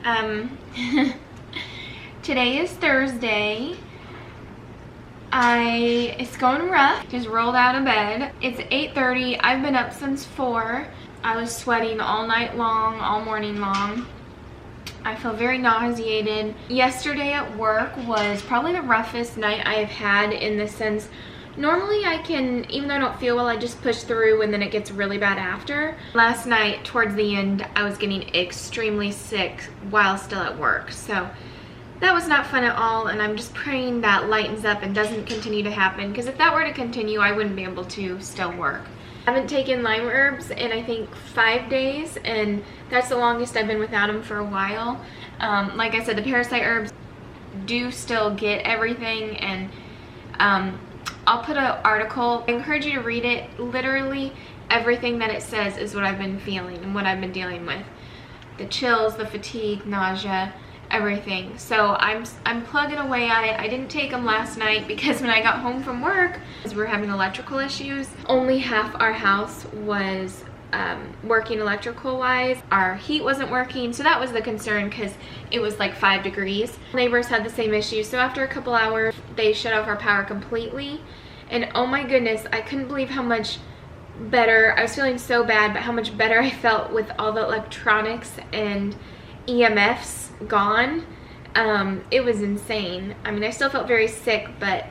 Um, today is Thursday. It's going rough. Just rolled out of bed. It's 8:30. I've been up since 4. I was sweating all night long, all morning long. I feel very nauseated. Yesterday at work was probably the roughest night I have had, in the sense, normally I can, even though I don't feel well, I just push through and then it gets really bad after. Last night, towards the end, I was getting extremely sick while still at work. So that was not fun at all, and I'm just praying that lightens up and doesn't continue to happen, because if that were to continue, I wouldn't be able to still work. I haven't taken Lyme herbs in I think 5 days, and that's the longest I've been without them for a while. Like I said, the parasite herbs do still get everything, and I'll put an article. I encourage you to read it. Literally everything that it says is what I've been feeling and what I've been dealing with. The chills, the fatigue, nausea, everything. So I'm plugging away at it. I didn't take them last night because when I got home from work, we were having electrical issues. Only half our house was working electrical wise. Our heat wasn't working, so that was the concern, because it was like 5 degrees. Neighbors had the same issue, so after a couple hours they shut off our power completely, and oh my goodness, I couldn't believe how much better I was feeling. So bad, but how much better I felt with all the electronics and EMFs gone. It was insane. I mean, I still felt very sick, but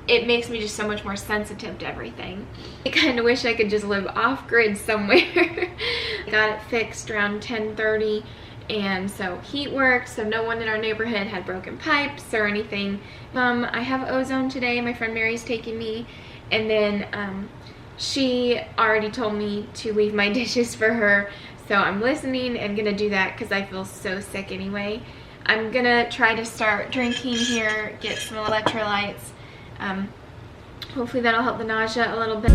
it makes me just so much more sensitive to everything. I kind of wish I could just live off-grid somewhere. I got it fixed around 10:30, and so heat worked, so no one in our neighborhood had broken pipes or anything. I have ozone today. My friend Mary's taking me, and then she already told me to leave my dishes for her, so I'm listening and gonna do that because I feel so sick anyway. I'm gonna try to start drinking here, get some electrolytes. Hopefully that'll help the nausea a little bit.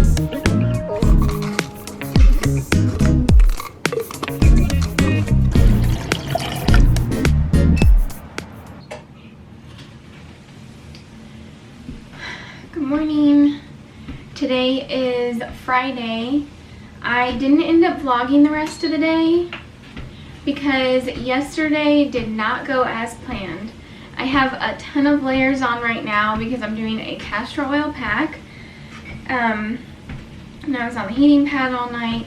Good morning. Today is Friday. I didn't end up vlogging the rest of the day because yesterday did not go as planned. I have a ton of layers on right now because I'm doing a castor oil pack. And I was on the heating pad all night.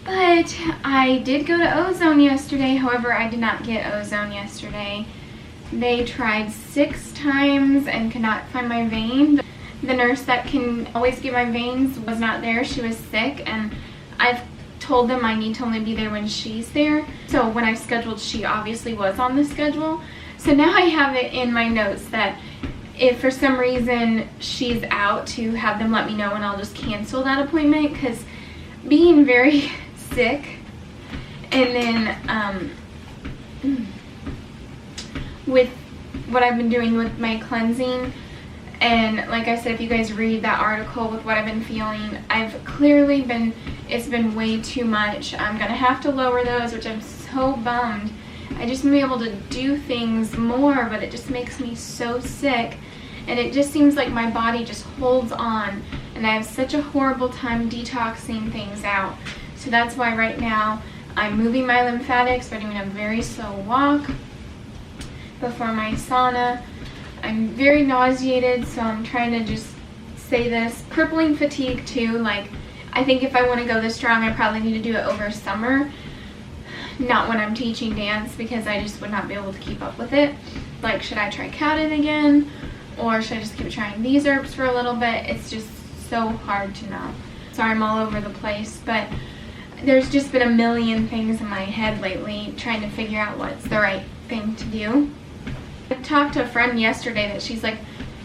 But I did go to ozone yesterday. However, I did not get ozone yesterday. They tried 6 times and could not find my vein. The nurse that can always get my veins was not there. She was sick, and I've told them I need to only be there when she's there. So when I scheduled, she obviously was on the schedule. So now I have it in my notes that if for some reason she's out, to have them let me know, and I'll just cancel that appointment, because being very sick, and then with what I've been doing with my cleansing, and like I said, if you guys read that article with what I've been feeling, I've clearly been, it's been way too much. I'm gonna have to lower those, which I'm so bummed. I just want to be able to do things more, but it just makes me so sick, and it just seems like my body just holds on, and I have such a horrible time detoxing things out. So that's why right now I'm moving my lymphatics by doing a very slow walk before my sauna. I'm very nauseated, so I'm trying to just say this. Crippling fatigue too. Like, I think if I want to go this strong, I probably need to do it over summer, not when I'm teaching dance, because I just would not be able to keep up with it. Like, should I try Cowden again, or should I just keep trying these herbs for a little bit? It's just so hard to know. Sorry, I'm all over the place, but there's just been a million things in my head lately trying to figure out what's the right thing to do. I talked to a friend yesterday that she's like,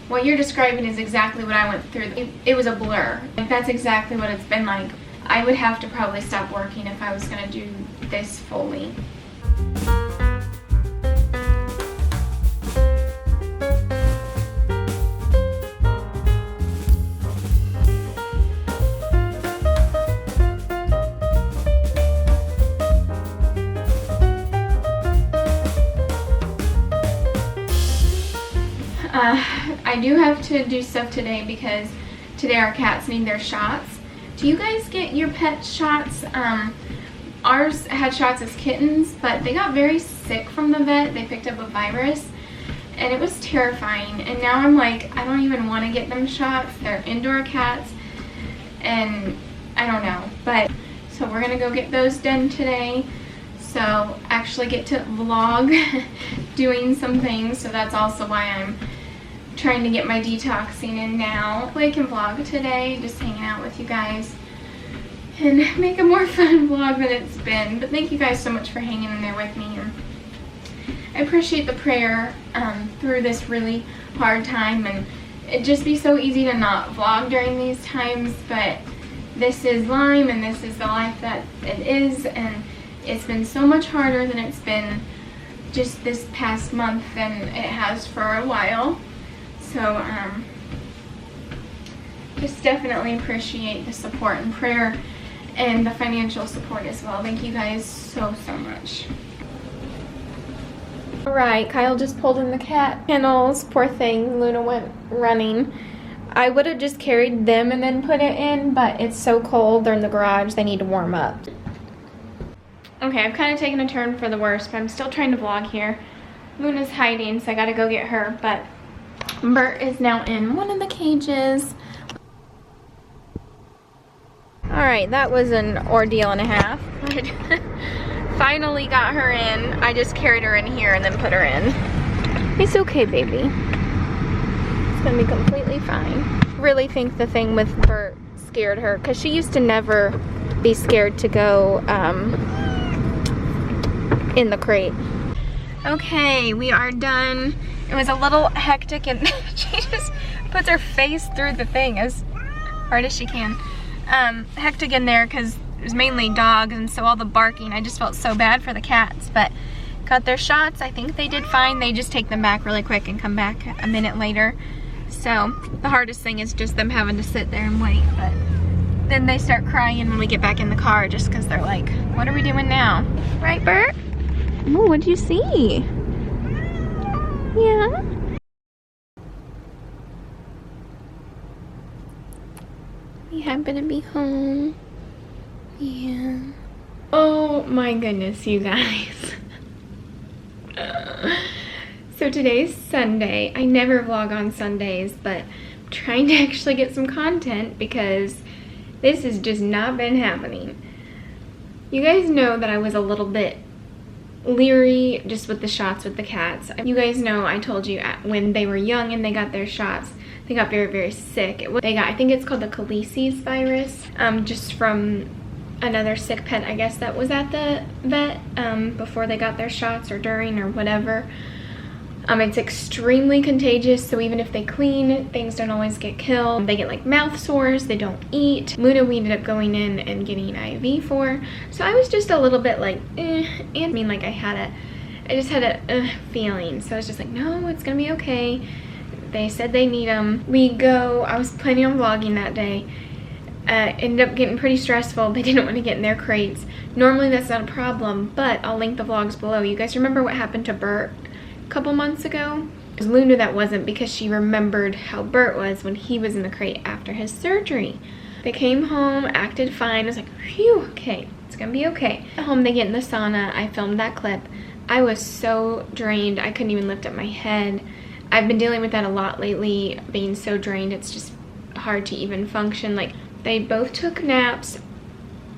what you're describing is exactly what I went through. It was a blur. Like, that's exactly what it's been like. I would have to probably stop working if I was going to do this fully. I do have to do stuff today because today our cats need their shots. Do you guys get your pet shots? Ours had shots as kittens, but they got very sick from the vet. They picked up a virus, and it was terrifying. And now I'm like, I don't even want to get them shots. They're indoor cats, and I don't know. But so we're gonna go get those done today. So actually get to vlog doing some things. So that's also why I'm trying to get my detoxing in now. I can vlog today, just hanging out with you guys and make a more fun vlog than it's been. But thank you guys so much for hanging in there with me. And I appreciate the prayer through this really hard time. And it'd just be so easy to not vlog during these times, but this is Lyme and this is the life that it is, and it's been so much harder than it's been just this past month than it has for a while. So just definitely appreciate the support and prayer and the financial support as well. Thank you guys so much. Alright, Kyle just pulled in the cat kennels. Poor thing, Luna went running. I would have just carried them and then put it in, but it's so cold, they're in the garage, they need to warm up. Okay, I've kind of taken a turn for the worse, but I'm still trying to vlog here. Luna's hiding, so I gotta go get her, but Bert is now in one of the cages. Alright, that was an ordeal and a half, but finally got her in. I just carried her in here and then put her in. It's okay, baby. It's gonna be completely fine. Really think the thing with Bert scared her, because she used to never be scared to go in the crate. Okay, we are done. It was a little hectic and she just puts her face through the thing as hard as she can. Hectic in there because it was mainly dogs, and so all the barking, I just felt so bad for the cats, but got their shots. I think they did fine. They just take them back really quick and come back a minute later. So the hardest thing is just them having to sit there and wait, but then they start crying when we get back in the car just because they're like, what are we doing now? Right, Bert? Oh, what'd you see? Yeah? We happen to be home. Yeah. Oh my goodness, you guys. So today's Sunday. I never vlog on Sundays, but I'm trying to actually get some content because this has just not been happening. You guys know that I was a little bit leery just with the shots with the cats. You guys know I told you when they were young and they got their shots, they got very sick. They got, I think it's called the Lyme virus, just from another sick pet, I guess, that was at the vet before they got their shots or during or whatever. It's extremely contagious, so even if they clean, things don't always get killed. They get like mouth sores, they don't eat. Luna we ended up going in and getting an IV for. So I was just a little bit like, and I mean, like I just had a feeling. So I was just like, no, it's gonna be okay. They said they need them. I was planning on vlogging that day. Ended up getting pretty stressful. They didn't want to get in their crates. Normally that's not a problem, but I'll link the vlogs below. You guys remember what happened to Bert couple months ago? It was Luna that wasn't, because she remembered how Bert was when he was in the crate after his surgery. They came home, acted fine. I was like, phew, okay, it's gonna be okay. At home, they get in the sauna. I filmed that clip. I was so drained, I couldn't even lift up my head. I've been dealing with that a lot lately, being so drained, it's just hard to even function. Like, they both took naps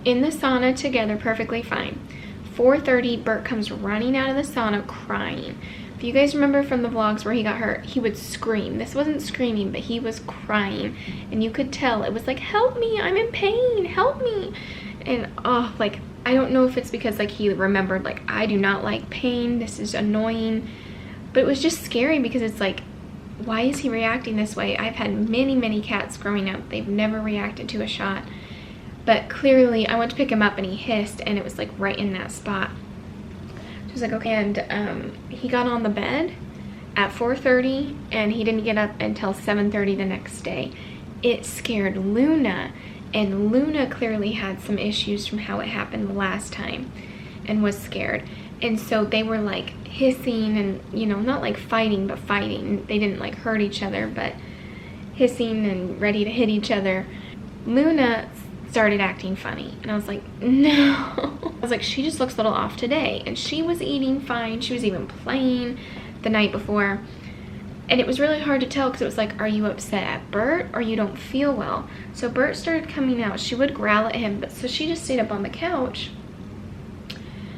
in the sauna together, perfectly fine. 4:30, Bert comes running out of the sauna crying. If you guys remember from the vlogs where he got hurt, he would scream. This wasn't screaming, but he was crying. And you could tell. It was like, help me, I'm in pain, help me. And oh, like, I don't know if it's because like he remembered, like, I do not like pain, this is annoying. But it was just scary because it's like, why is he reacting this way? I've had many cats growing up. They've never reacted to a shot. But clearly, I went to pick him up and he hissed, and it was like right in that spot. I was like, okay, and he got on the bed at 4:30 and he didn't get up until 7:30 the next day. It scared Luna, and Luna clearly had some issues from how it happened the last time and was scared. And so they were like hissing and, you know, not like fighting, but fighting. They didn't like hurt each other, but hissing and ready to hit each other. Luna started acting funny. And I was like, no. I was like, she just looks a little off today. And she was eating fine. She was even playing the night before. And it was really hard to tell because it was like, are you upset at Bert or you don't feel well? So Bert started coming out. She would growl at him, but so she just stayed up on the couch.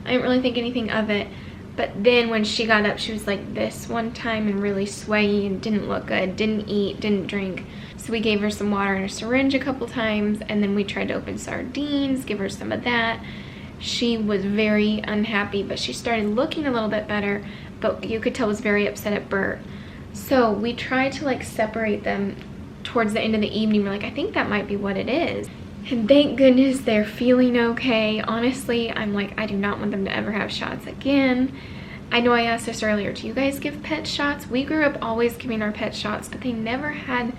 I didn't really think anything of it. But then when she got up, she was like this one time and really swayy and didn't look good, didn't eat, didn't drink. So we gave her some water in a syringe a couple times, and then we tried to open sardines, give her some of that. She was very unhappy, but she started looking a little bit better, but you could tell was very upset at Bert. So we tried to like separate them towards the end of the evening. We're like, I think that might be what it is. And thank goodness they're feeling okay. Honestly, I'm like, I do not want them to ever have shots again. I know I asked this earlier, do you guys give pet shots? We grew up always giving our pet shots, but they never had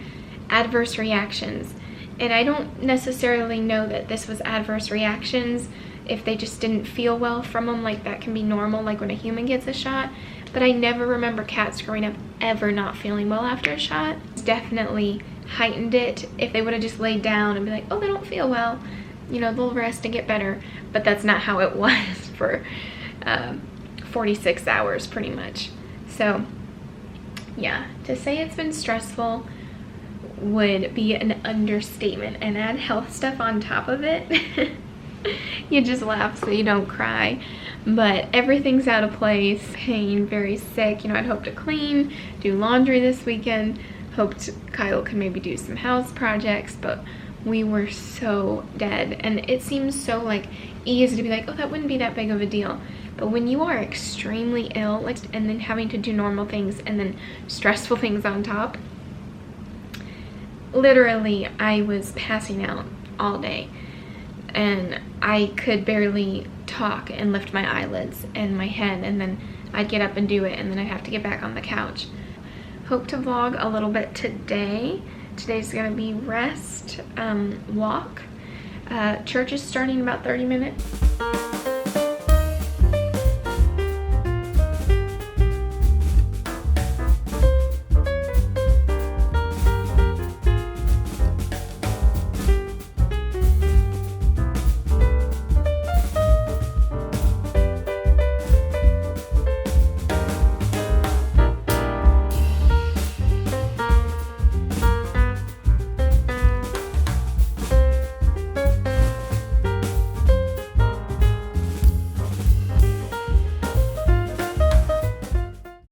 adverse reactions. And I don't necessarily know that this was adverse reactions if they just didn't feel well from them. Like that can be normal, like when a human gets a shot. But I never remember cats growing up ever not feeling well after a shot. It's definitely heightened it. If they would have just laid down and be like, oh, they don't feel well, you know, they'll rest and get better. But that's not how it was for 46 hours pretty much. So yeah, to say it's been stressful would be an understatement, and add health stuff on top of it. You just laugh so you don't cry. But everything's out of place. Pain, very sick. You know, I'd hoped to clean, do laundry this weekend. Hoped Kyle could maybe do some house projects, but we were so dead. And it seems so like easy to be like, oh, that wouldn't be that big of a deal. But when you are extremely ill, like, and then having to do normal things and then stressful things on top, literally I was passing out all day. And I could barely talk and lift my eyelids and my head, and then I'd get up and do it, and then I'd have to get back on the couch. Hope to vlog a little bit today. Today's gonna be rest, walk. Church is starting in about 30 minutes.